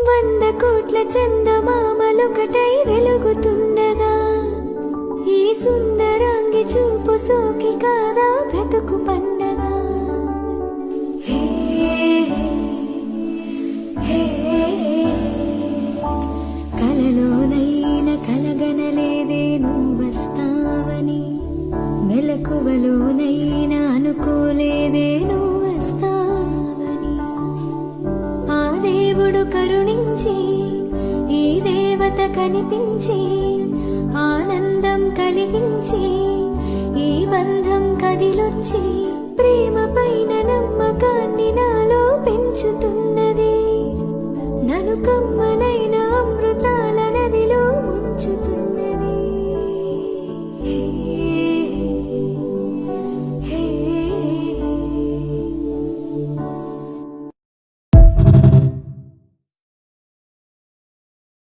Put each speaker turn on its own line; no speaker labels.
వంద కోట్ల చందమామలొకటై వెలుగుతుండగా ఈ సుందరాంగి చూపు సోకి కాదా బ్రతుకు పండగ. హే హే కలలోనైన కలగనలేదే నువ్వస్తావని, మెలకువలోనైనా అనుకోలేదే నువ్వస్తావని. ఆ దేవుడు కరుణించి ఈ దేవత కనిపించి ఆనందం కలిగించి ఈ బంధం కదిలొచ్చి ప్రేమ పైన నమ్మకాన్ని నాలో పెంచుతున్నది. నన్ను కమ్మనైన